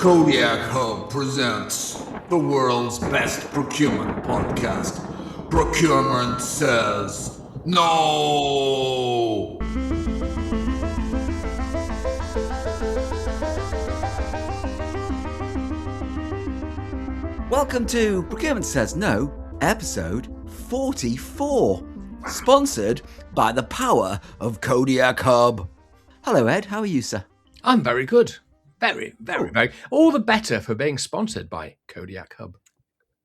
Kodiak Hub presents the world's best procurement podcast. Procurement says no! Welcome to Procurement Says No, episode 44, sponsored by the power of Kodiak Hub. Hello, Ed. How are you, sir? I'm very good. Very. All the better for being sponsored by Kodiak Hub.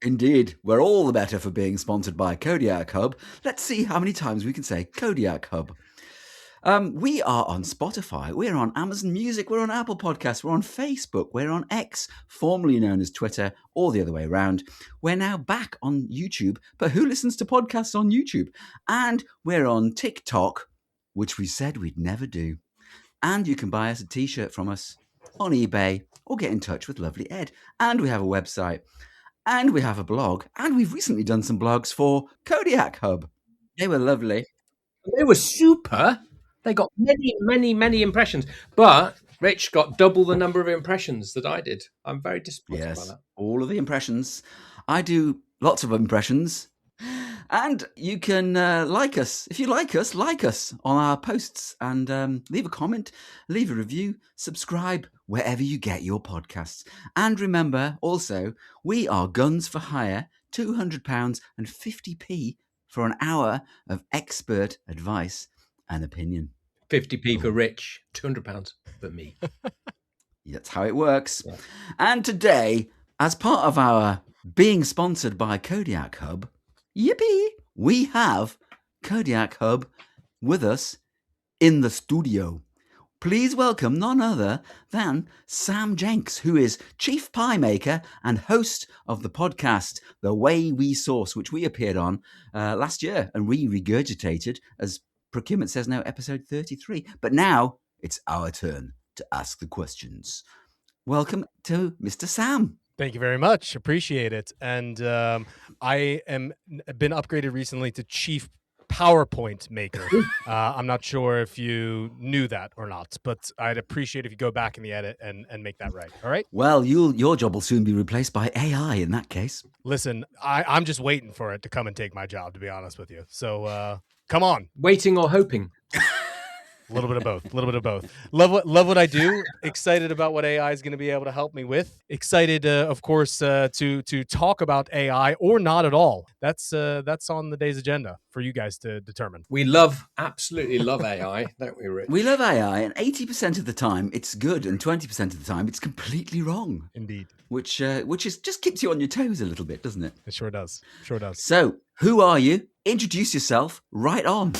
Indeed. We're all the better for being sponsored by Kodiak Hub. Let's see how many times we can say Kodiak Hub. We are on Spotify, we're on Amazon Music, we're on Apple Podcasts, we're on Facebook, we're on X, formerly known as Twitter, or the other way around. We're now back on YouTube, but who listens to podcasts on YouTube? And we're on TikTok, which we said we'd never do. And you can buy us a t-shirt from us on eBay or get in touch with Lovely Ed. And we have a website, and we have a blog, and we've recently done some blogs for Kodiak Hub. They were lovely. They were super. They got many impressions. But Rich got double the number of impressions that I did. I'm very disappointed by that. All of the impressions. I do lots of impressions. And you can like us. If you like us on our posts and leave a comment, leave a review, subscribe wherever you get your podcasts. And remember, also, we are guns for hire, £200 and 50p for an hour of expert advice and opinion. 50p for Rich, £200 for me. That's how it works. Yeah. And today, as part of our being sponsored by Kodiak Hub, yippee, we have Kodiak Hub with us in the studio. Please welcome none other than Sam Jenks, who is Chief Pie Maker and host of the podcast The Way We Source, which we appeared on last year and we regurgitated as Procurement Says No, episode 33. But now it's our turn to ask the questions. Welcome to Mr. Sam. Thank you very much. Appreciate it. And I am been upgraded recently to Chief PowerPoint Maker. I'm not sure if you knew that or not, but I'd appreciate if you go back in the edit and make that right. All right? Well, your job will soon be replaced by AI in that case. Listen, I'm just waiting for it to come and take my job, to be honest with you. So come on. Waiting or hoping? A little bit of both. Love what I do. Excited about what AI is going to be able to help me with. Excited, of course, to talk about AI or not at all. That's on the day's agenda for you guys to determine. We absolutely love AI, don't we, Rich? We love AI, and 80% of the time it's good, and 20% of the time it's completely wrong. Indeed. Which is just keeps you on your toes a little bit, doesn't it? It sure does. So, who are you? Introduce yourself right on.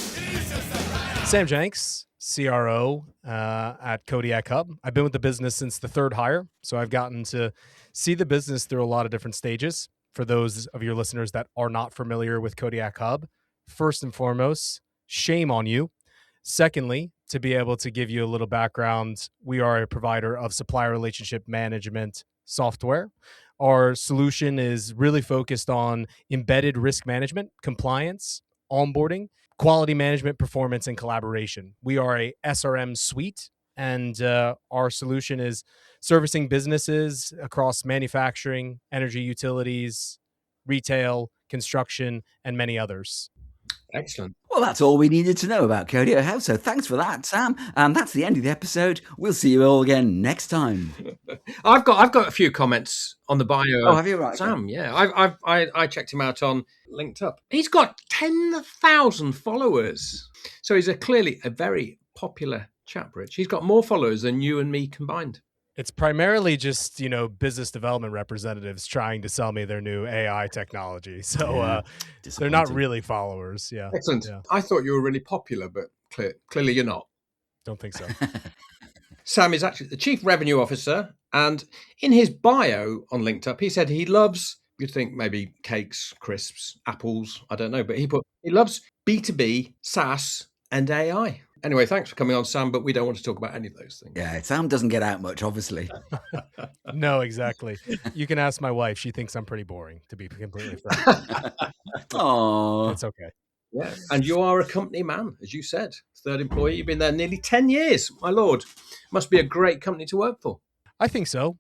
Sam Jenks, CRO at Kodiak Hub. I've been with the business since the third hire, so I've gotten to see the business through a lot of different stages. For those of your listeners that are not familiar with Kodiak Hub, first and foremost, shame on you. Secondly, to be able to give you a little background, we are a provider of supplier relationship management software. Our solution is really focused on embedded risk management, compliance, onboarding, quality management, performance, and collaboration. We are a SRM suite, and our solution is servicing businesses across manufacturing, energy utilities, retail, construction, and many others. Excellent. Well, that's all we needed to know about Kodiak Hub, so thanks for that, Sam. And that's the end of the episode. We'll see you all again next time. I've got a few comments on the bio. Oh, have you? Right, Sam, okay. yeah. I checked him out on LinkedIn. He's got 10,000 followers. So he's clearly a very popular chap, Rich. He's got more followers than you and me combined. It's primarily just, business development representatives trying to sell me their new AI technology. So they're not really followers. Yeah. Excellent. Yeah. I thought you were really popular, but clearly you're not. Don't think so. Sam is actually the Chief Revenue Officer. And in his bio on LinkedIn, he said he loves, you'd think maybe cakes, crisps, apples, I don't know. But he loves B2B, SaaS, and AI. Anyway, thanks for coming on, Sam, but we don't want to talk about any of those things. Yeah, Sam doesn't get out much, obviously. No, exactly. You can ask my wife. She thinks I'm pretty boring, to be completely frank. Oh, It's okay. Yeah, and you are a company man, as you said. Third employee, you've been there nearly 10 years. My lord, must be a great company to work for. I think so.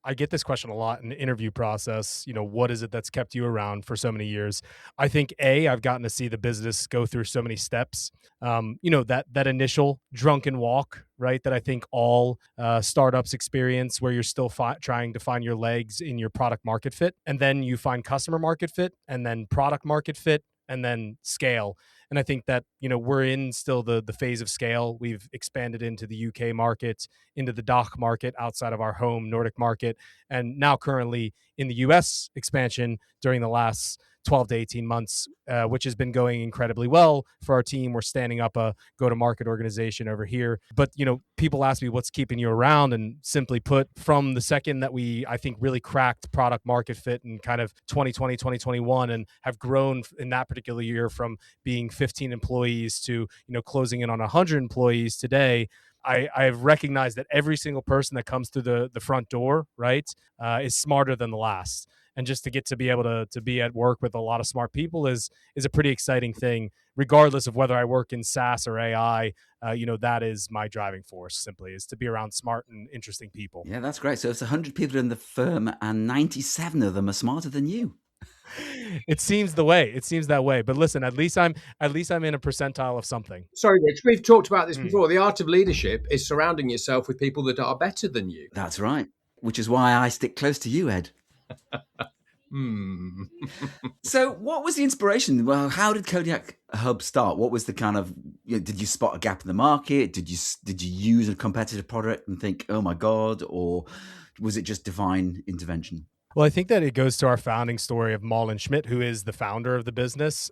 I get this question a lot in the interview process. What is it that's kept you around for so many years? I think I've gotten to see the business go through so many steps. That initial drunken walk, right? That I think all startups experience, where you're still trying to find your legs in your product market fit, and then you find customer market fit, and then product market fit, and then scale. And I think that, we're in still the phase of scale. We've expanded into the UK market, into the DACH market outside of our home Nordic market, and now currently in the US expansion during the last 12 to 18 months, which has been going incredibly well for our team. We're standing up a go-to-market organization over here. But, people ask me what's keeping you around. And simply put, from the second that I think, really cracked product market fit in kind of 2020, 2021, and have grown in that particular year from being 15 employees to, closing in on 100 employees today, I've recognized that every single person that comes through the front door, right, is smarter than the last. And just to get to be able to be at work with a lot of smart people is a pretty exciting thing, regardless of whether I work in SaaS or AI. That is my driving force, simply, is to be around smart and interesting people. Yeah, that's great. So it's 100 people in the firm and 97 of them are smarter than you. It seems the way. It seems that way. But listen, at least I'm in a percentile of something. Sorry, Rich, we've talked about this before. The art of leadership is surrounding yourself with people that are better than you. That's right. Which is why I stick close to you, Ed. So what was the inspiration? Well, how did Kodiak Hub start? What was the kind of, did you spot a gap in the market? Did you use a competitive product and think, oh my God, or was it just divine intervention? Well, I think that it goes to our founding story of Malin Schmidt, who is the founder of the business.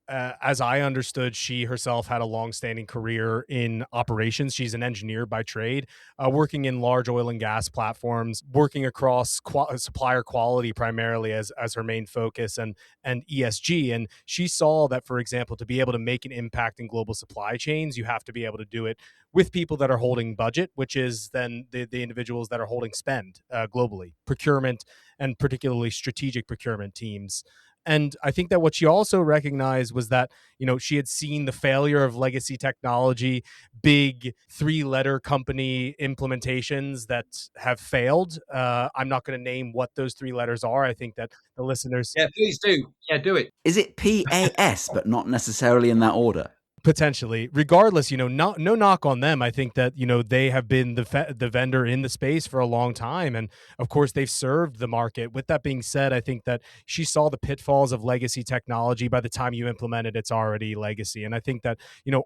As I understood, she herself had a longstanding career in operations. She's an engineer by trade, working in large oil and gas platforms, working across supplier quality primarily as her main focus, and ESG. And she saw that, for example, to be able to make an impact in global supply chains, you have to be able to do it with people that are holding budget, which is then the individuals that are holding spend globally, procurement, and particularly strategic procurement teams. And I think that what she also recognized was that, she had seen the failure of legacy technology, big 3-letter company implementations that have failed. I'm not going to name what those 3 letters are. I think that the listeners... Yeah, please do. Yeah, do it. Is it PAS, but not necessarily in that order? Potentially. Regardless, no knock on them. I think that, they have been the vendor in the space for a long time. And of course, they've served the market. With that being said, I think that she saw the pitfalls of legacy technology. By the time you implement it, it's already legacy. And I think that,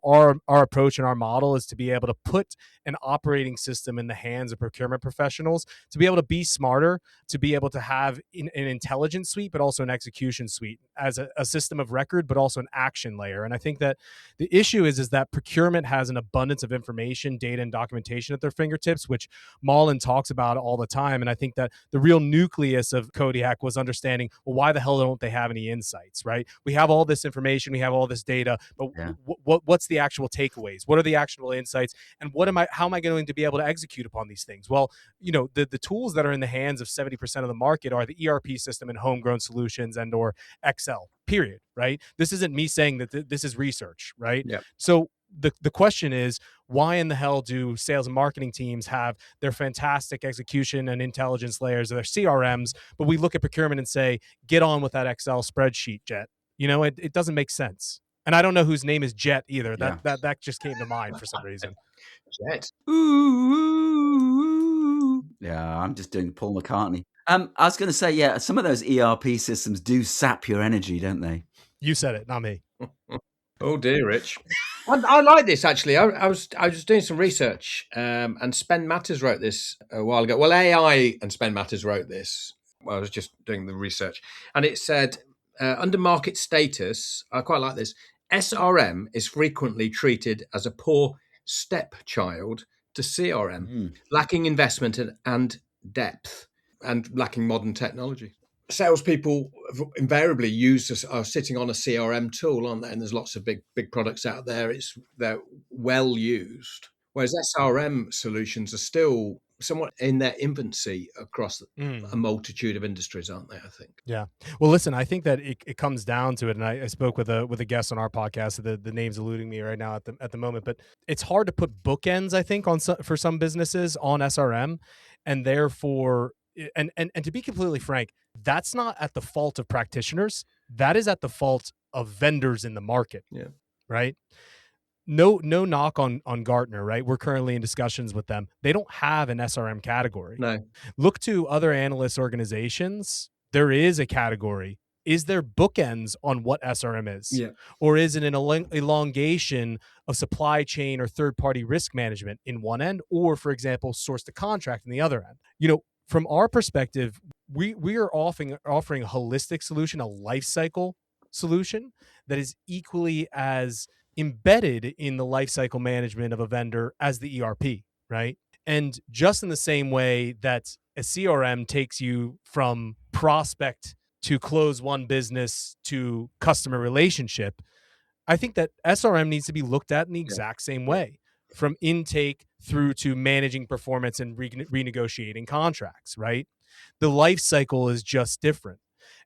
our approach and our model is to be able to put an operating system in the hands of procurement professionals to be able to be smarter, to be able to have an intelligence suite, but also an execution suite as a system of record, but also an action layer. And I think that the issue is that procurement has an abundance of information, data, and documentation at their fingertips, which Malin talks about all the time. And I think that the real nucleus of Kodiak was understanding, well, why the hell don't they have any insights, right? We have all this information, we have all this data, but what's the actual takeaways? What are the actionable insights? And how am I going to be able to execute upon these things? Well, the tools that are in the hands of 70% of the market are the ERP system and homegrown solutions and or Excel. Period, right? This isn't me saying that this is research, right? Yep. So the question is, why in the hell do sales and marketing teams have their fantastic execution and intelligence layers of their CRMs, but we look at procurement and say, get on with that Excel spreadsheet, Jet? It doesn't make sense. And I don't know whose name is Jet either. That just came to mind for some reason. Jet. Ooh. Yeah, I'm just doing Paul McCartney. I was going to say, some of those ERP systems do sap your energy, don't they? You said it, not me. Oh dear, Rich. I like this actually. I was doing some research, and Spend Matters wrote this a while ago. Well, AI and Spend Matters wrote this. Well, I was just doing the research, and it said under market status, I quite like this. SRM is frequently treated as a poor stepchild to CRM, lacking investment and depth, and lacking modern technology. Salespeople invariably are sitting on a CRM tool, aren't they? And there's lots of big products out there. They're well used, whereas SRM solutions are still somewhat in their infancy across a multitude of industries, aren't they? I think. Yeah. Well, listen, I think that it comes down to it, and I spoke with a guest on our podcast. The name's eluding me right now at the moment, but it's hard to put bookends, I think, for some businesses on SRM, and therefore, and to be completely frank, that's not at the fault of practitioners. That is at the fault of vendors in the market. Yeah. Right. No knock on Gartner, right? We're currently in discussions with them. They don't have an SRM category. No. Look to other analyst organizations. There is a category. Is there bookends on what SRM is? Yeah. Or is it an elongation of supply chain or third-party risk management in one end, or, for example, source to contract in the other end? From our perspective, we are offering a holistic solution, a life cycle solution that is equally as embedded in the lifecycle management of a vendor as the ERP, right? And just in the same way that a CRM takes you from prospect to close one business to customer relationship, I think that SRM needs to be looked at in the exact same way, from intake through to managing performance and renegotiating contracts, right? The life cycle is just different.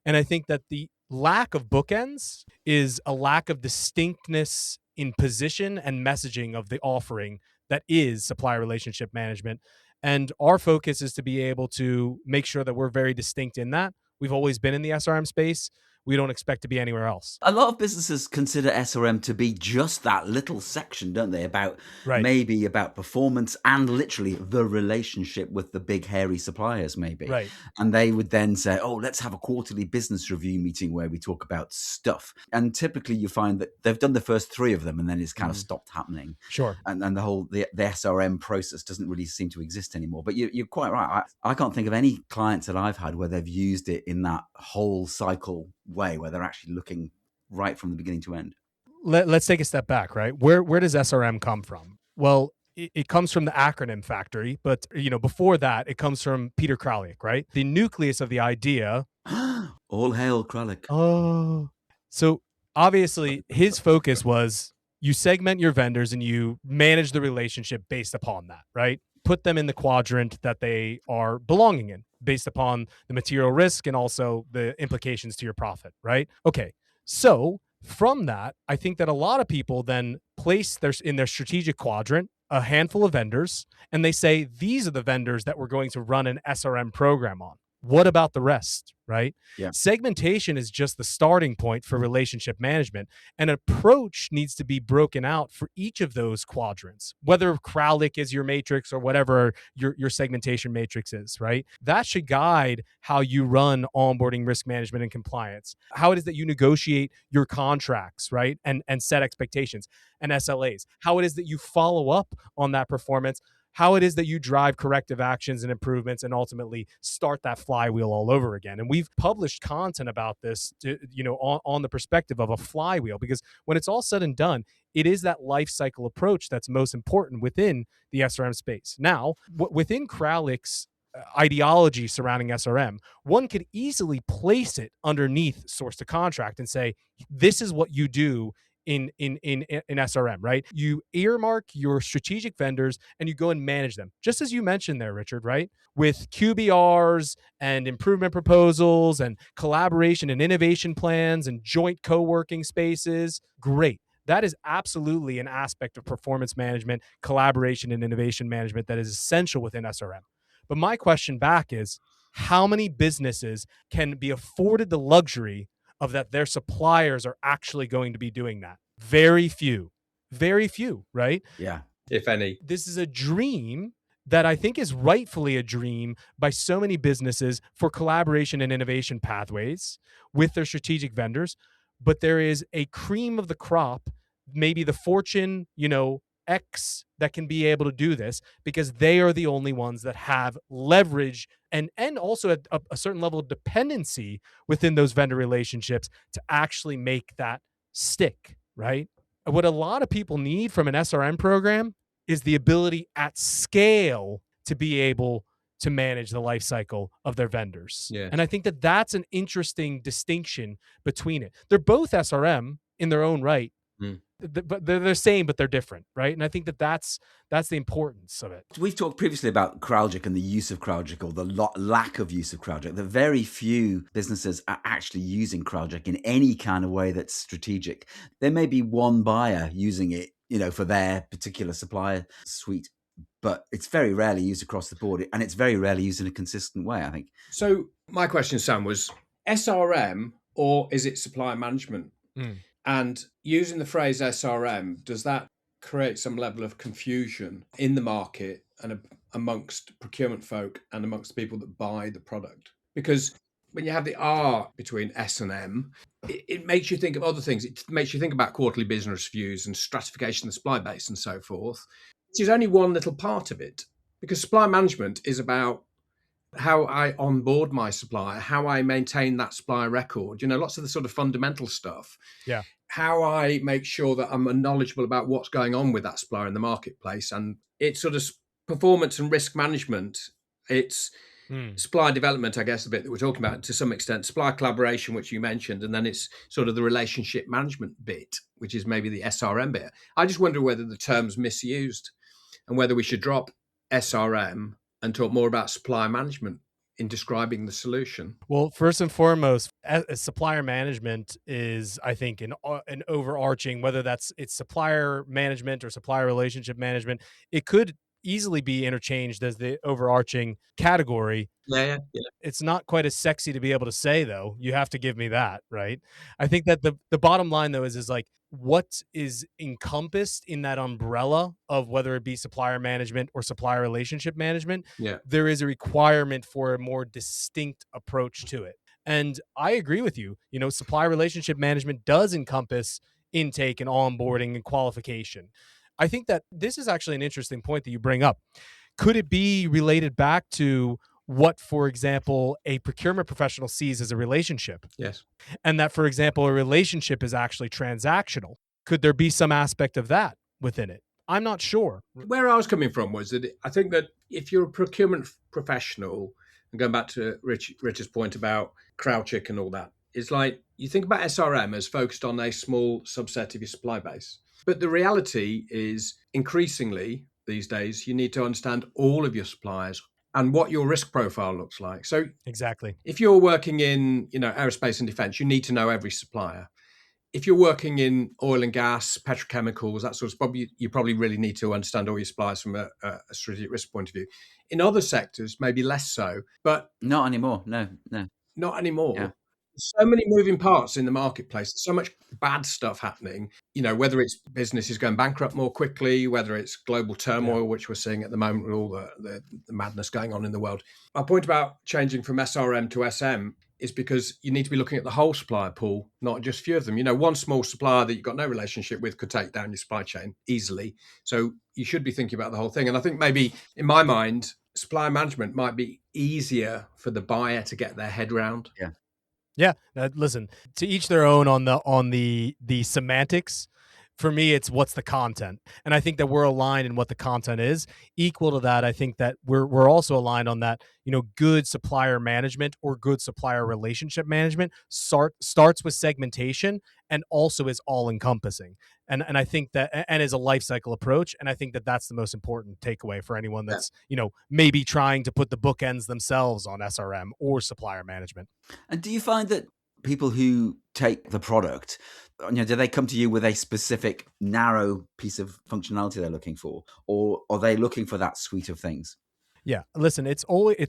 And I think that the lack of bookends is a lack of distinctness in position and messaging of the offering that is supplier relationship management. And our focus is to be able to make sure that we're very distinct in that. We've always been in the SRM space. We don't expect to be anywhere else. A lot of businesses consider SRM to be just that little section, don't they? Maybe about performance and literally the relationship with the big hairy suppliers, maybe. Right. And they would then say, oh, let's have a quarterly business review meeting where we talk about stuff. And typically you find that they've done the first 3 of them and then it's kind of stopped happening. Sure. And the whole the SRM process doesn't really seem to exist anymore. But you're quite right. I can't think of any clients that I've had where they've used it in that whole cycle way, where they're actually looking right from the beginning to end. Let's take a step back, right? Where does SRM come from? Well, it comes from the acronym factory, but before that, it comes from Peter Kralik, right? The nucleus of the idea. All hail Kralik. Oh, so obviously his focus was you segment your vendors and you manage the relationship based upon that, right? Put them in the quadrant that they are belonging in based upon the material risk and also the implications to your profit, right? Okay, so from that, I think that a lot of people then place in their strategic quadrant a handful of vendors, and they say, these are the vendors that we're going to run an SRM program on. What about the rest, right? Yeah. Segmentation is just the starting point for relationship management. An approach needs to be broken out for each of those quadrants, whether Kralik is your matrix or whatever your segmentation matrix is, right? That should guide how you run onboarding, risk management, and compliance, how it is that you negotiate your contracts, right? And set expectations and SLAs, how it is that you follow up on that performance, how it is that you drive corrective actions and improvements and ultimately start that flywheel all over again. And we've published content about this, on the perspective of a flywheel, because when it's all said and done, it is that life cycle approach that's most important within the SRM space. Now, within Kralik's ideology surrounding SRM, one could easily place it underneath source to contract and say, this is what you do in SRM, right? You earmark your strategic vendors and you go and manage them, just as you mentioned there, Richard, right? With QBRs and improvement proposals and collaboration and innovation plans and joint co-working spaces. Great. That is absolutely an aspect of performance management, collaboration, and innovation management that is essential within SRM. But my question back is, how many businesses can be afforded the luxury of that their suppliers are actually going to be doing that? Very few, right? Yeah. If any. This is a dream that I think is rightfully a dream by so many businesses for collaboration and innovation pathways with their strategic vendors. But there is a cream of the crop, maybe the Fortune, X, that can be able to do this because they are the only ones that have leverage and also a certain level of dependency within those vendor relationships to actually make that stick, right? What a lot of people need from an SRM program is the ability at scale to be able to manage the life cycle of their vendors. Yeah. And I think that that's an interesting distinction between it. They're both SRM in their own right. but they're the same, but they're different, right? And I think that that's the importance of it. We've talked previously about CrowdJick and the use of CrowdJick, or the lack of use of CrowdJick. The very few businesses are actually using CrowdJick in any kind of way that's strategic. There may be one buyer using it, for their particular supplier suite, but it's very rarely used across the board, and it's very rarely used in a consistent way, I think. So my question, Sam, was SRM or is it supplier management? And using the phrase SRM, does that create some level of confusion in the market and amongst procurement folk and amongst the people that buy the product? Because when you have the R between S and M, it makes you think of other things. It makes you think about quarterly business reviews and stratification of the supply base and so forth, which is only one little part of it. Because supply management is about how I onboard my supplier, how I maintain that supplier record, lots of the sort of fundamental stuff. Yeah. How I make sure that I'm knowledgeable about what's going on with that supplier in the marketplace. And it's sort of performance and risk management. It's supplier development, I guess, the bit that we're talking about to some extent, supplier collaboration, which you mentioned, and then it's sort of the relationship management bit, which is maybe the SRM bit. I just wonder whether the term's misused and whether we should drop SRM and talk more about supplier management in describing the solution. Well, first and foremost, supplier management is, I think, an overarching, whether it's supplier management or supplier relationship management, it could easily be interchanged as the overarching category. Yeah. It's not quite as sexy to be able to say, though. You have to give me that, right? I think that the bottom line, though, is like, what is encompassed in that umbrella of whether it be supplier management or supplier relationship management, there is a requirement for a more distinct approach to it. And I agree with you. Supplier relationship management does encompass intake and onboarding and qualification. I think that this is actually an interesting point that you bring up. Could it be related back to what, for example, a procurement professional sees as a relationship? Yes. And that, for example, a relationship is actually transactional. Could there be some aspect of that within it? I'm not sure. Where I was coming from was that I think that if you're a procurement professional, and going back to Richard's point about CrowdChick and all that, it's like you think about SRM as focused on a small subset of your supply base. But the reality is increasingly these days, you need to understand all of your suppliers and what your risk profile looks like. So exactly, if you're working in, aerospace and defense, you need to know every supplier. If you're working in oil and gas, petrochemicals, that sort of stuff, you probably really need to understand all your suppliers from a strategic risk point of view. In other sectors, maybe less so, but not anymore. No. Not anymore. Yeah. So many moving parts in the marketplace, so much bad stuff happening, whether it's businesses going bankrupt more quickly, whether it's global turmoil, which we're seeing at the moment with all the madness going on in the world. My point about changing from SRM to SM is because you need to be looking at the whole supplier pool, not just a few of them. One small supplier that you've got no relationship with could take down your supply chain easily. So you should be thinking about the whole thing. And I think maybe, in my mind, supplier management might be easier for the buyer to get their head around. Yeah. Listen, to each their own on the semantics. For me, it's what's the content. And I think that we're aligned in what the content is. Equal to that, I think that we're also aligned on that, good supplier management or good supplier relationship management starts with segmentation and also is all encompassing. And I think that, and is a life cycle approach. And I think that that's the most important takeaway for anyone that's, maybe trying to put the bookends themselves on SRM or supplier management. And do you find that people who take the product, do they come to you with a specific narrow piece of functionality they're looking for, or are they looking for that suite of things? Yeah, listen, it's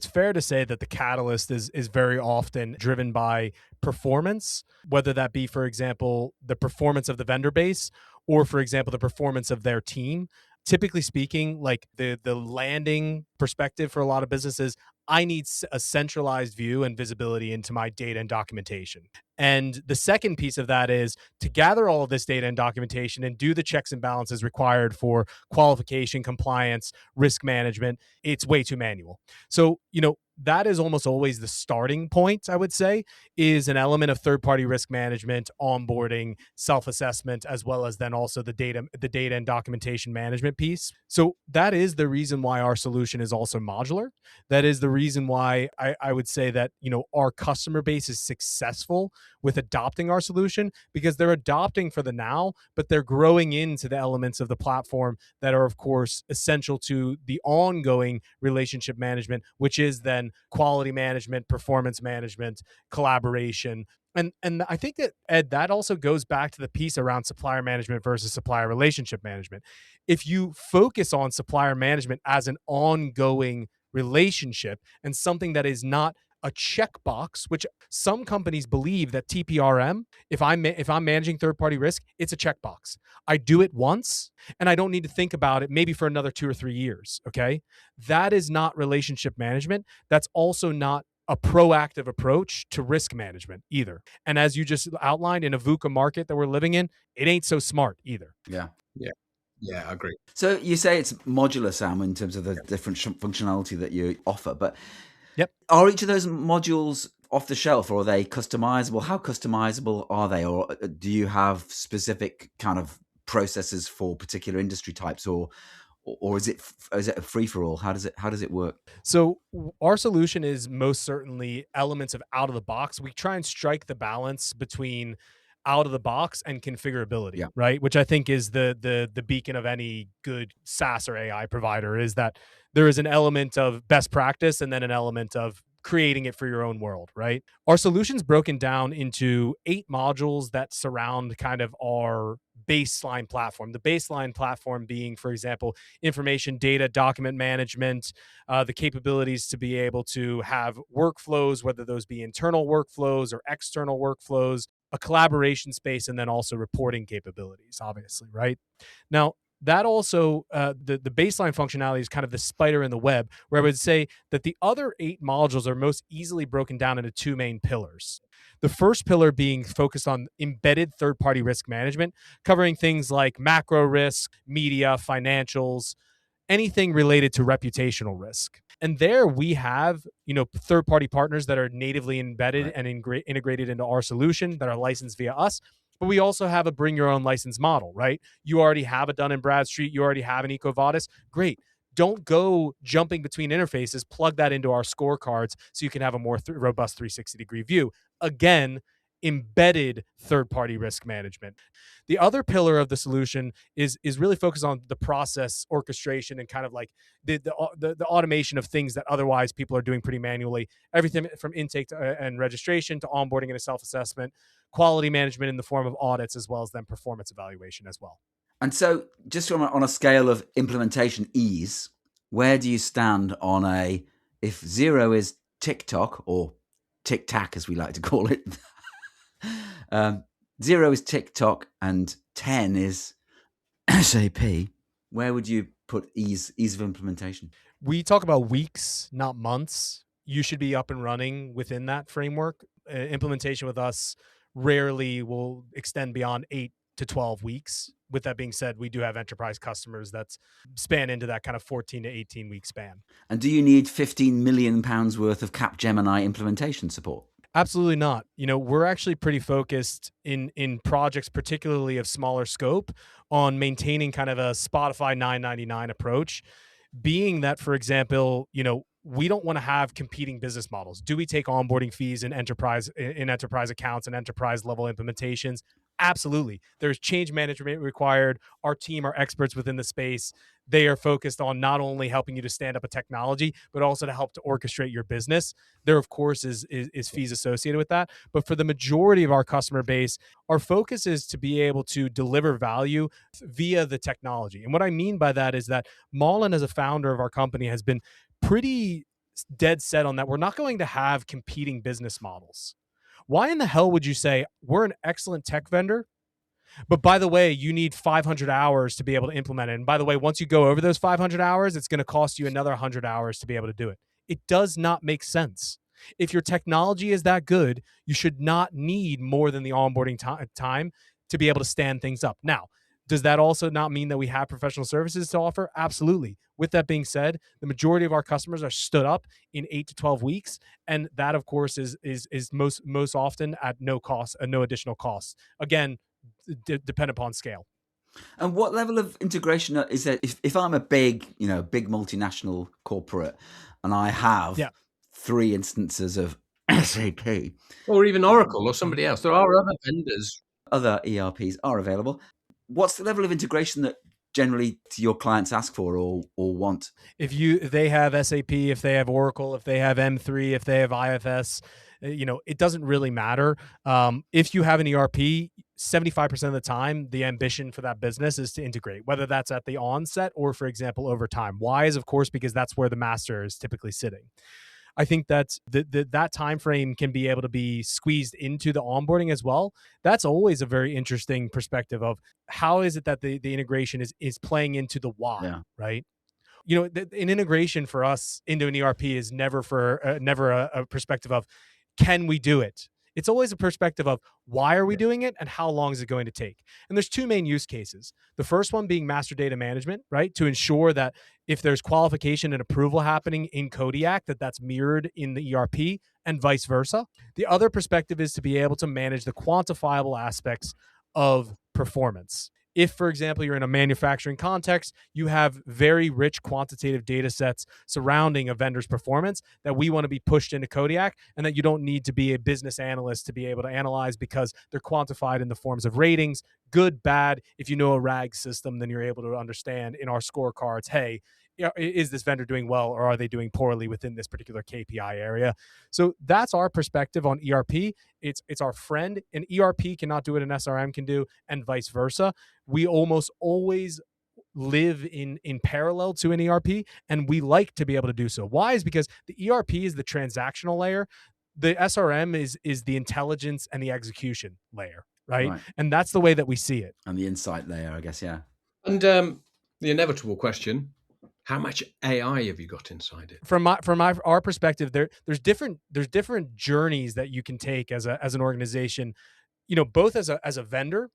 fair to say that the catalyst is very often driven by performance, whether that be, for example, the performance of the vendor base or, for example, the performance of their team. Typically speaking, like the landing perspective for a lot of businesses, I need a centralized view and visibility into my data and documentation. And the second piece of that is to gather all of this data and documentation and do the checks and balances required for qualification, compliance, risk management. It's way too manual. So, that is almost always the starting point, I would say, is an element of third-party risk management, onboarding, self-assessment, as well as then also the data and documentation management piece. So that is the reason why our solution is also modular. That is the reason why I would say that, our customer base is successful with adopting our solution, because they're adopting for the now, but they're growing into the elements of the platform that are, of course, essential to the ongoing relationship management, which is then quality management, performance management, collaboration. And I think that, Ed, that also goes back to the piece around supplier management versus supplier relationship management. If you focus on supplier management as an ongoing relationship and something that is not a checkbox, which some companies believe that TPRM, if I'm managing third party risk, it's a checkbox. I do it once and I don't need to think about it maybe for another 2 or 3 years. Okay, that is not relationship management. That's also not a proactive approach to risk management either. And as you just outlined, in a VUCA market that we're living in, it ain't so smart either. Yeah. Yeah, I agree. So you say it's modular, Sam, in terms of the different functionality that you offer, but Yep. are each of those modules off the shelf, or are they customizable? How customizable are they? Or do you have specific kind of processes for particular industry types, or is it a free for all? How does it work? So our solution is most certainly elements of out of the box. We try and strike the balance between out of the box and configurability, Yeah. right? Which I think is the beacon of any good SaaS or AI provider, is that there is an element of best practice and then an element of creating it for your own world, right? Our solution's broken down into 8 modules that surround kind of our baseline platform. The baseline platform being, for example, information, data, document management, the capabilities to be able to have workflows, whether those be internal workflows or external workflows, a collaboration space, and then also reporting capabilities, obviously, right? Now, that also, the baseline functionality is kind of the spider in the web, where I would say that the other 8 modules are most easily broken down into 2 main pillars. The first pillar being focused on embedded third-party risk management, covering things like macro risk, media, financials, anything related to reputational risk. And there we have, third-party partners that are natively embedded and integrated into our solution that are licensed via us. But we also have a bring your own license model, right? You already have a Dun & Bradstreet. You already have an EcoVadis. Great. Don't go jumping between interfaces. Plug that into our scorecards so you can have a more robust 360-degree view. Again, embedded third-party risk management. The other pillar of the solution is really focused on the process orchestration and kind of like the automation of things that otherwise people are doing pretty manually. Everything from intake and registration to onboarding and a self-assessment, quality management in the form of audits, as well as then performance evaluation as well. And so, just on a scale of implementation ease, where do you stand on if 0 is TikTok, or Tic Tac as we like to call it? 0 is TikTok and 10 is SAP. Where would you put ease of implementation? We talk about weeks, not months. You should be up and running within that framework. Implementation with us rarely will extend beyond 8 to 12 weeks. With that being said, we do have enterprise customers that span into that kind of 14 to 18 week span. And do you need £15 million worth of Capgemini implementation support? Absolutely not. We're actually pretty focused in projects, particularly of smaller scope, on maintaining kind of a Spotify $9.99 approach, being that, for example, we don't want to have competing business models. Do we take onboarding fees in enterprise accounts and enterprise level implementations? Absolutely. There's change management required. Our team are experts within the space. They are focused on not only helping you to stand up a technology, but also to help to orchestrate your business. There, of course, is fees associated with that. But for the majority of our customer base, our focus is to be able to deliver value via the technology. And what I mean by that is that Malin, as a founder of our company, has been pretty dead set on that. We're not going to have competing business models. Why in the hell would you say we're an excellent tech vendor, but by the way, you need 500 hours to be able to implement it? And by the way, once you go over those 500 hours, it's going to cost you another 100 hours to be able to do it. It does not make sense. If your technology is that good, you should not need more than the onboarding time to be able to stand things up. Now, does that also not mean that we have professional services to offer? Absolutely. With that being said, the majority of our customers are stood up in 8 to 12 weeks. And that, of course, is most often at no cost, no additional costs. Again, depend upon scale. And what level of integration is there? If I'm a big multinational corporate and I have 3 instances of SAP. Or even Oracle or somebody else. There are other vendors. Other ERPs are available. What's the level of integration that generally your clients ask for or want? If they have SAP, if they have Oracle, if they have M3, if they have IFS, it doesn't really matter. If you have an ERP, 75% of the time, the ambition for that business is to integrate, whether that's at the onset or, for example, over time. Why is, of course, because that's where the master is typically sitting. I think that that time frame can be able to be squeezed into the onboarding as well. That's always a very interesting perspective of how is it that the integration is playing into the why, right? An integration for us into an ERP is never a perspective of can we do it. It's always a perspective of why are we doing it and how long is it going to take. And there's two main use cases. The first one being master data management, right? To ensure that if there's qualification and approval happening in Kodiak, that's mirrored in the ERP and vice versa. The other perspective is to be able to manage the quantifiable aspects of performance. If, for example, you're in a manufacturing context, you have very rich quantitative data sets surrounding a vendor's performance that we want to be pushed into Kodiak, and that you don't need to be a business analyst to be able to analyze because they're quantified in the forms of ratings, good, bad. If you know a RAG system, then you're able to understand in our scorecards, hey, is this vendor doing well or are they doing poorly within this particular KPI area? So that's our perspective on ERP. It's our friend. An ERP cannot do what an SRM can do, and vice versa. We almost always live in parallel to an ERP, and we like to be able to do so. Why? Is because the ERP is the transactional layer. The SRM is the intelligence and the execution layer, right? And that's the way that we see it. And the insight layer, I guess, yeah. And the inevitable question, how much AI have you got inside it? From our perspective, there's different journeys that you can take as an organization, both as a vendor,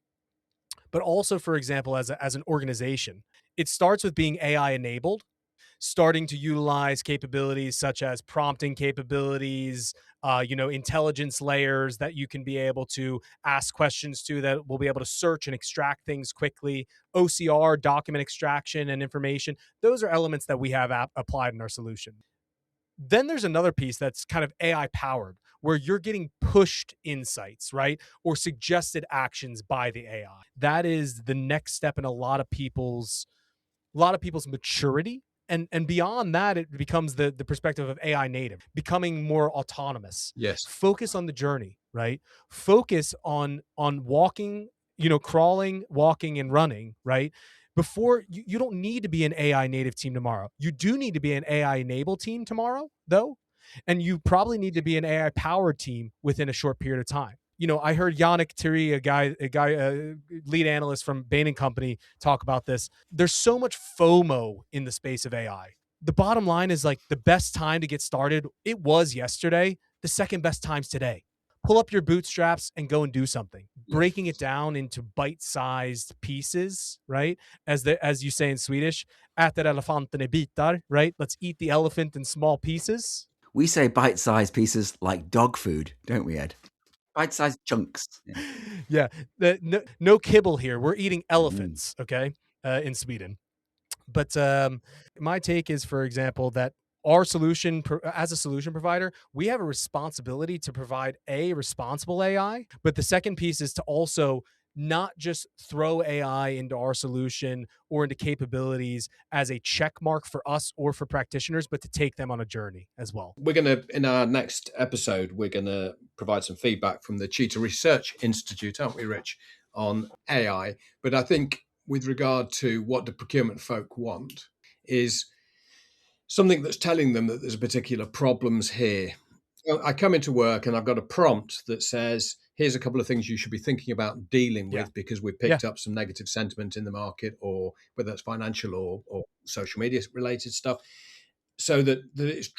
but also, for example, as an organization. It starts with being AI enabled, starting to utilize capabilities such as prompting capabilities, intelligence layers that you can be able to ask questions to that will be able to search and extract things quickly, OCR, document extraction and information. Those are elements that we have applied in our solution. Then there's another piece that's kind of AI powered, where you're getting pushed insights, right? Or suggested actions by the AI. That is the next step in a lot of people's maturity. And beyond that, it becomes the perspective of AI native, becoming more autonomous. Yes. Focus on the journey, right? Focus on walking, crawling, walking, and running, right? Before you don't need to be an AI native team tomorrow. You do need to be an AI enabled team tomorrow, though. And you probably need to be an AI powered team within a short period of time. I heard Yannick Thierry, a lead analyst from Bain & Company, talk about this. There's so much FOMO in the space of AI. The bottom line is, like, the best time to get started, it was yesterday. The second best time's today. Pull up your bootstraps and go and do something. Breaking it down into bite-sized pieces, right? As you say in Swedish, äter elefanten i bitar, right? Let's eat the elephant in small pieces. We say bite-sized pieces like dog food, don't we, Ed? Bite-sized chunks. Yeah. No kibble here. We're eating elephants, okay, in Sweden. But my take is, for example, that our solution, as a solution provider, we have a responsibility to provide a responsible AI. But the second piece is to also not just throw AI into our solution or into capabilities as a check mark for us or for practitioners, but to take them on a journey as well. We're going to, in our next episode, we're going to provide some feedback from the Cheetah Research Institute, aren't we, Rich, on AI. But I think with regard to what the procurement folk want is something that's telling them that there's particular problems here. I come into work and I've got a prompt that says, here's a couple of things you should be thinking about dealing with because we've picked up some negative sentiment in the market, or whether that's financial or social media related stuff, so that it's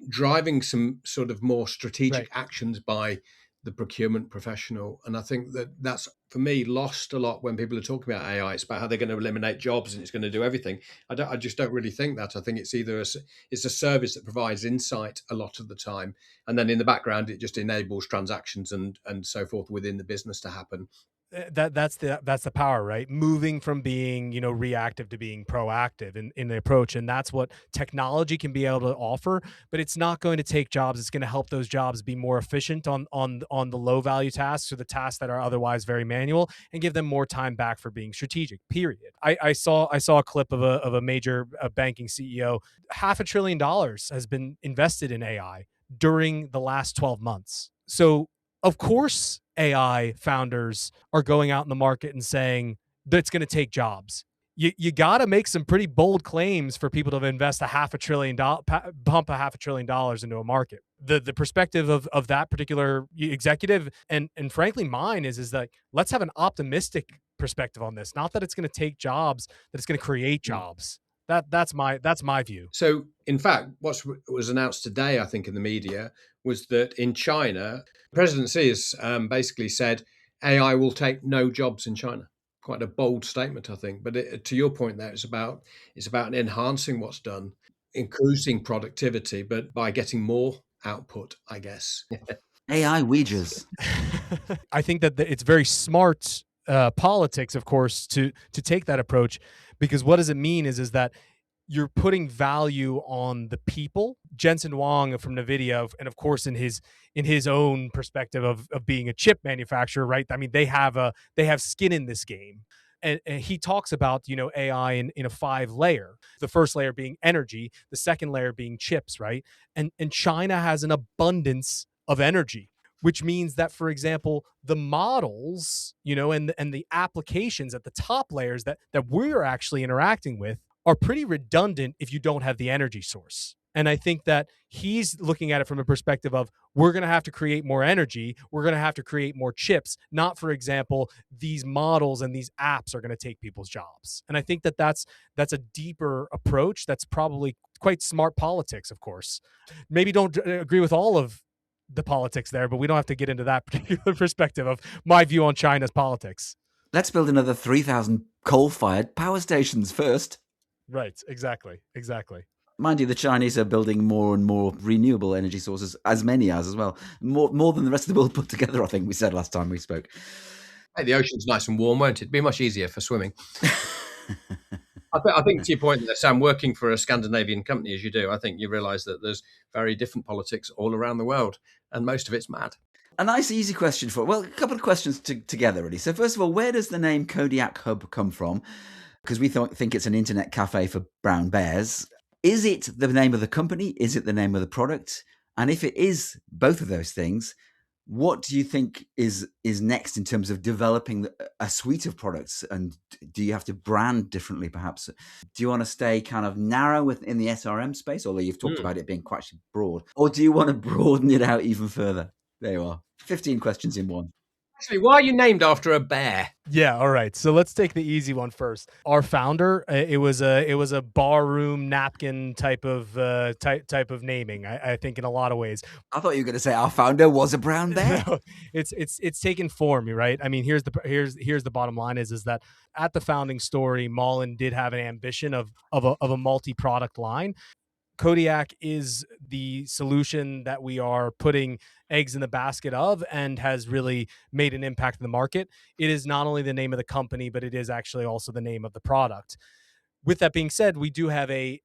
driving some sort of more strategic actions by the procurement professional. And I think that's, for me, lost a lot when people are talking about AI. It's about how they're going to eliminate jobs and it's going to do everything. I just don't really think that. I think it's either it's a service that provides insight a lot of the time, and then in the background it just enables transactions and so forth within the business to happen. That's the power, right? Moving from being, reactive to being proactive in the approach. And that's what technology can be able to offer, but it's not going to take jobs. It's going to help those jobs be more efficient on the low value tasks, or the tasks that are otherwise very manual, and give them more time back for being strategic, period. I saw a clip of a major banking CEO. $500 billion has been invested in AI during the last 12 months. So of course, AI founders are going out in the market and saying that it's going to take jobs. You got to make some pretty bold claims for people to invest pump $500 billion into a market. The perspective of that particular executive, and frankly mine, is that let's have an optimistic perspective on this. Not that it's going to take jobs, that it's going to create jobs. That's my view. So, in fact, what was announced today, I think, in the media was that in China, the presidency has basically said AI will take no jobs in China. Quite a bold statement, I think. But to your point, there, it's about enhancing what's done, increasing productivity, but by getting more output, I guess. AI Ouijas. I think that it's very smart politics, of course, to take that approach, because what does it mean is that you're putting value on the people. Jensen Huang from NVIDIA, and of course in his own perspective of being a chip manufacturer, right? I mean, they have skin in this game. And he talks about, AI in a 5-layer. The first layer being energy, the second layer being chips, right? And China has an abundance of energy, which means that, for example, the models, and the applications at the top layers that we're actually interacting with are pretty redundant if you don't have the energy source. And I think that he's looking at it from a perspective of, we're going to have to create more energy. We're going to have to create more chips. Not, for example, these models and these apps are going to take people's jobs. And I think that that's a deeper approach. That's probably quite smart politics, of course. Maybe don't agree with all of the politics there, but we don't have to get into that particular perspective of my view on China's politics. Let's build another 3,000 coal-fired power stations first. Right, exactly. Mind you, the Chinese are building more and more renewable energy sources, as well. More than the rest of the world put together, I think we said last time we spoke. Hey, the ocean's nice and warm, won't it? It'd be much easier for swimming. I think to your point there, Sam, working for a Scandinavian company as you do, I think you realise that there's very different politics all around the world, and most of it's mad. A nice, easy question a couple of questions together, really. So first of all, where does the name Kodiak Hub come from? Because we think it's an internet cafe for brown bears. Is it the name of the company? Is it the name of the product? And if it is both of those things, what do you think is next in terms of developing a suite of products? And do you have to brand differently, perhaps? Do you want to stay kind of narrow within the SRM space, although you've talked about it being quite broad? Or do you want to broaden it out even further? There you are. 15 questions in one. Actually, why are you named after a bear? Yeah, all right. So let's take the easy one first. Our founder, it was a barroom napkin type of naming. I think in a lot of ways. I thought you were going to say our founder was a brown bear. No, it's taken form, right? I mean, here's the bottom line is that at the founding story, Mullen did have an ambition of a multi-product line. Kodiak is the solution that we are putting eggs in the basket of, and has really made an impact in the market. It is not only the name of the company, but it is actually also the name of the product. With that being said, we do have a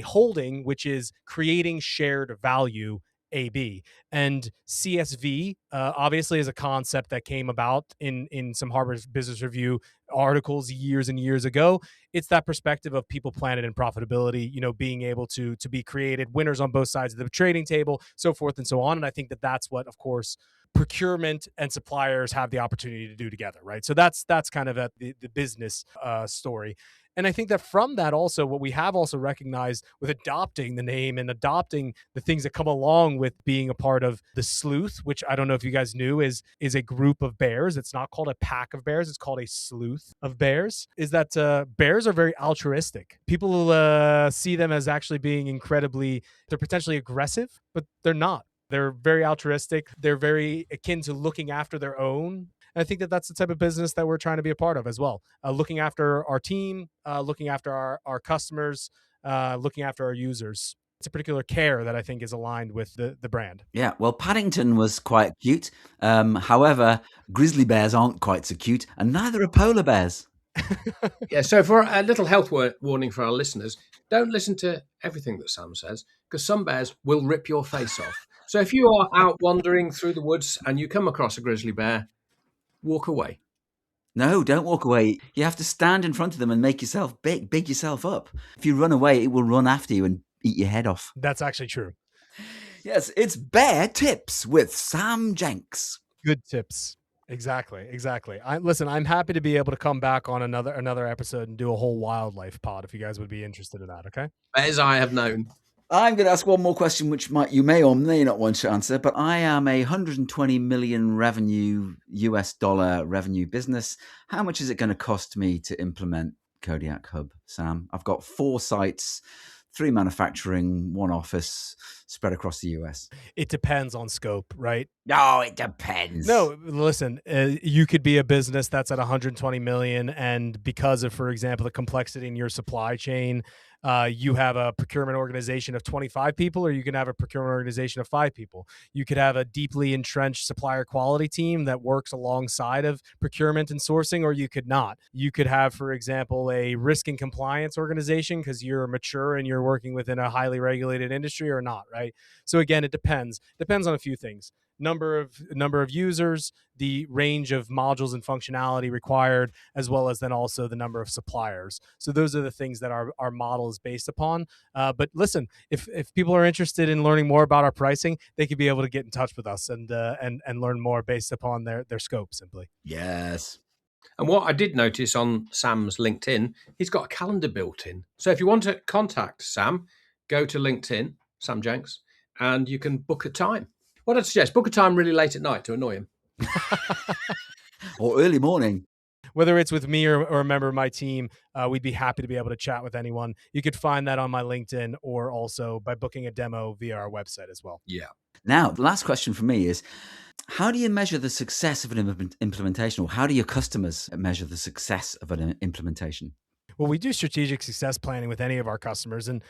holding, which is creating shared value, AB. And CSV obviously is a concept that came about in some Harvard Business Review articles years and years ago. It's that perspective of people, planet, and profitability, being able to be created, winners on both sides of the trading table, so forth and so on. And I think that that's what, of course, procurement and suppliers have the opportunity to do together, right? So that's kind of the business story. And I think that from that also, what we have also recognized with adopting the name and adopting the things that come along with being a part of the sleuth, which I don't know if you guys knew is a group of bears. It's not called a pack of bears. It's called a sleuth of bears, is that bears are very altruistic. People see them as actually being they're potentially aggressive, but they're not. They're very altruistic. They're very akin to looking after their own. And I think that that's the type of business that we're trying to be a part of as well. Looking after our team, looking after our customers, looking after our users. It's a particular care that I think is aligned with the brand. Yeah, well, Paddington was quite cute. However, grizzly bears aren't quite so cute, and neither are polar bears. Yeah, so for a little health warning for our listeners, don't listen to everything that Sam says, because some bears will rip your face off. So if you are out wandering through the woods and you come across a grizzly bear, walk away. No, don't walk away. You have to stand in front of them and make yourself big yourself up. If you run away, it will run after you and eat your head off. That's actually true. Yes, it's Bear Tips with Sam Jenks. Good tips. Exactly. Listen, I'm happy to be able to come back on another episode and do a whole wildlife pod if you guys would be interested in that, okay? As I have known. I'm going to ask one more question, which you may or may not want to answer, but I am a 120 million US dollar revenue business. How much is it going to cost me to implement Kodiak Hub, Sam? I've got 4 sites, 3 manufacturing, 1 office spread across the US. It depends on scope, right? No, it depends. No, listen, you could be a business that's at 120 million, and because of, for example, the complexity in your supply chain, you have a procurement organization of 25 people, or you can have a procurement organization of 5 people. You could have a deeply entrenched supplier quality team that works alongside of procurement and sourcing, or you could not. You could have, for example, a risk and compliance organization because you're mature and you're working within a highly regulated industry, or not, right? So again, it depends. Depends on a few things. Number of users, the range of modules and functionality required, as well as then also the number of suppliers. So those are the things that our model is based upon. But listen, if people are interested in learning more about our pricing, they could be able to get in touch with us and learn more based upon their scope simply. Yes. And what I did notice on Sam's LinkedIn, he's got a calendar built in. So if you want to contact Sam, go to LinkedIn, Sam Jenks, and you can book a time. What I'd suggest, book a time really late at night to annoy him. Or early morning. Whether it's with me or a member of my team, we'd be happy to be able to chat with anyone. You could find that on my LinkedIn or also by booking a demo via our website as well. Yeah. Now, the last question for me is, how do you measure the success of an implementation, or how do your customers measure the success of an implementation? Well, we do strategic success planning with any of our customers, and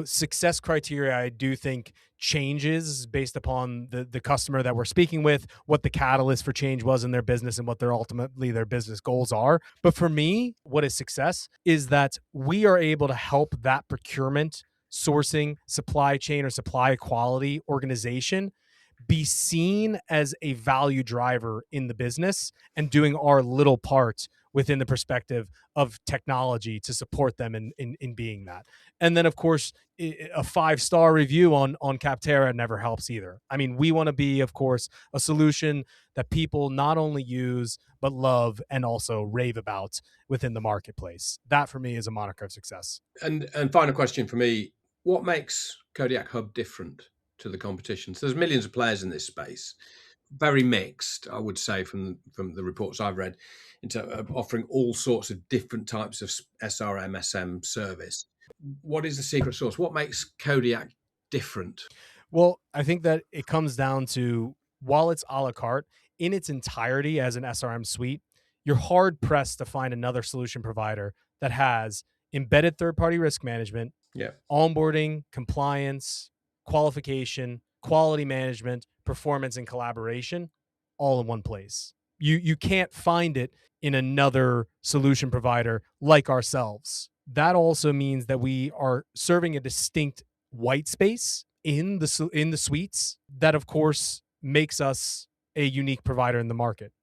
success criteria I do think changes based upon the customer that we're speaking with, what the catalyst for change was in their business, and what their business goals are. But for me, what is success is that we are able to help that procurement, sourcing, supply chain, or supply quality organization be seen as a value driver in the business and doing our little part within the perspective of technology to support them in being that. And then, of course, a 5-star review on Capterra never helps either. I mean, we want to be, of course, a solution that people not only use, but love and also rave about within the marketplace. That, for me, is a moniker of success. And final question for me, what makes Kodiak Hub different to the competition? So there's millions of players in this space. Very mixed, I would say, from the reports I've read, into offering all sorts of different types of SRM, SM service. What is the secret sauce? What makes Kodiak different? Well, I think that it comes down to, while it's a la carte, in its entirety as an SRM suite, you're hard pressed to find another solution provider that has embedded third-party risk management, onboarding, compliance, qualification, quality management, performance, and collaboration all in one place. You can't find it in another solution provider like ourselves. That also means that we are serving a distinct white space in the suites that, of course, makes us a unique provider in the market.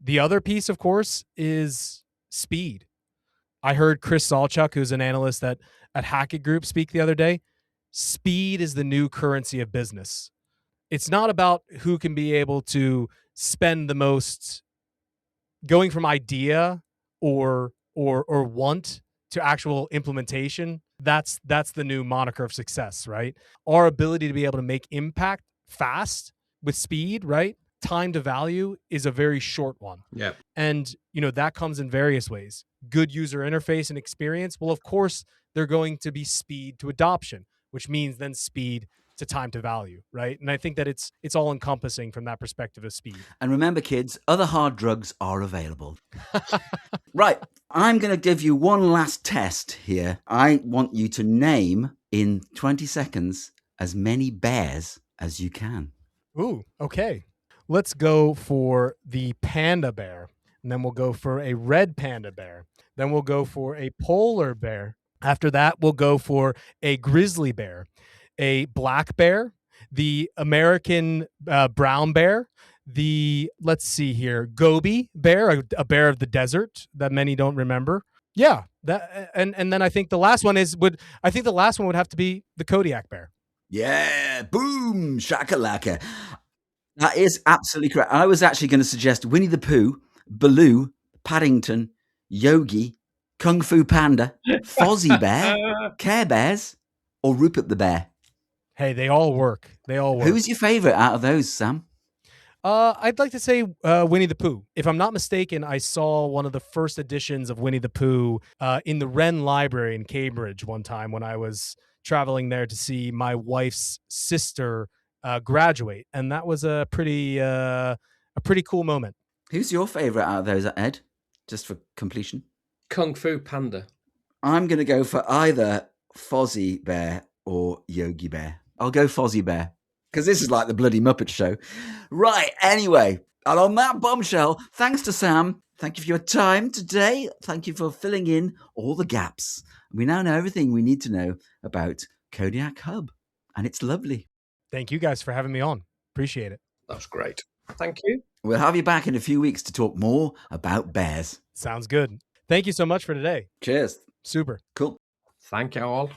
The other piece, of course, is speed. I heard Chris Salchuk, who's an analyst at Hackett Group, speak the other day. Speed is the new currency of business. It's not about who can be able to spend the most, going from idea or want to actual implementation. That's the new moniker of success, right? Our ability to be able to make impact fast with speed, right? Time to value is a very short one. Yeah. And, that comes in various ways. Good user interface and experience. Well, of course, they're going to be speed to adoption, which means then speed to time to value, right? And I think that it's all encompassing from that perspective of speed. And remember, kids, other hard drugs are available. Right. I'm going to give you one last test here. I want you to name in 20 seconds as many bears as you can. Ooh, okay. Let's go for the panda bear. And then we'll go for a red panda bear. Then we'll go for a polar bear. After that, we'll go for a grizzly bear, a black bear, the American brown bear, let's see here, Gobi bear, a bear of the desert that many don't remember. Yeah, that and then I think the last one would have to be the Kodiak bear. Yeah, boom, shakalaka. That is absolutely correct. I was actually going to suggest Winnie the Pooh, Baloo, Paddington, Yogi, Kung Fu Panda, Fozzie Bear, Care Bears, or Rupert the Bear. Hey, they all work. Who's your favorite out of those, Sam? I'd like to say Winnie the Pooh. If I'm not mistaken, I saw one of the first editions of Winnie the Pooh in the Wren Library in Cambridge one time when I was traveling there to see my wife's sister graduate, and that was a pretty cool moment. Who's your favorite out of those, Ed? Just for completion. Kung Fu Panda. I'm going to go for either Fozzie Bear or Yogi Bear. I'll go Fozzie Bear, because this is like the bloody Muppet Show. Right, anyway, and on that bombshell, thanks to Sam. Thank you for your time today. Thank you for filling in all the gaps. We now know everything we need to know about Kodiak Hub, and it's lovely. Thank you guys for having me on. Appreciate it. That's great. Thank you. We'll have you back in a few weeks to talk more about bears. Sounds good. Thank you so much for today. Cheers. Super. Cool. Thank you all.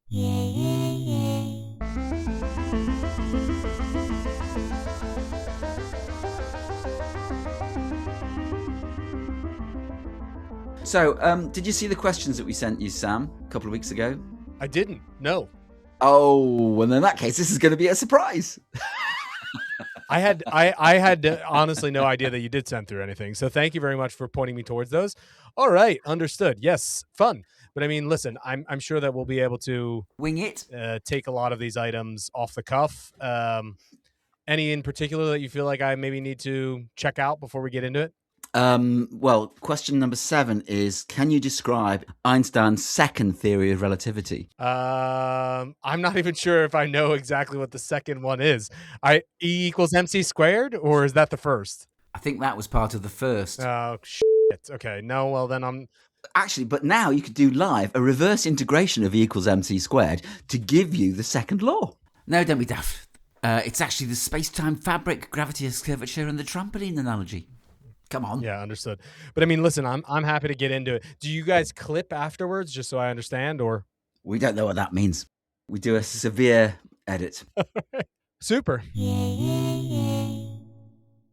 So, did you see the questions that we sent you, Sam, a couple of weeks ago? I didn't. No. Oh, well, in that case, this is going to be a surprise. I had honestly no idea that you did send through anything. So thank you very much for pointing me towards those. All right, understood. Yes, fun. But I mean, listen, I'm sure that we'll be able to wing it. Take a lot of these items off the cuff. Any in particular that you feel like I maybe need to check out before we get into it? Well, question number 7 is, can you describe Einstein's second theory of relativity? I'm not even sure if I know exactly what the second one is. E equals mc squared, or is that the first? I think that was part of the first. Oh, shit. Okay. No, well, then I'm... Actually, but now you could do live a reverse integration of E equals mc squared to give you the second law. No, don't be daft. It's actually the space-time fabric, gravity as curvature, and the trampoline analogy. Come on. Yeah, understood. But I mean, listen, I'm happy to get into it. Do you guys clip afterwards, just so I understand, or? We don't know what that means. We do a severe edit. Super.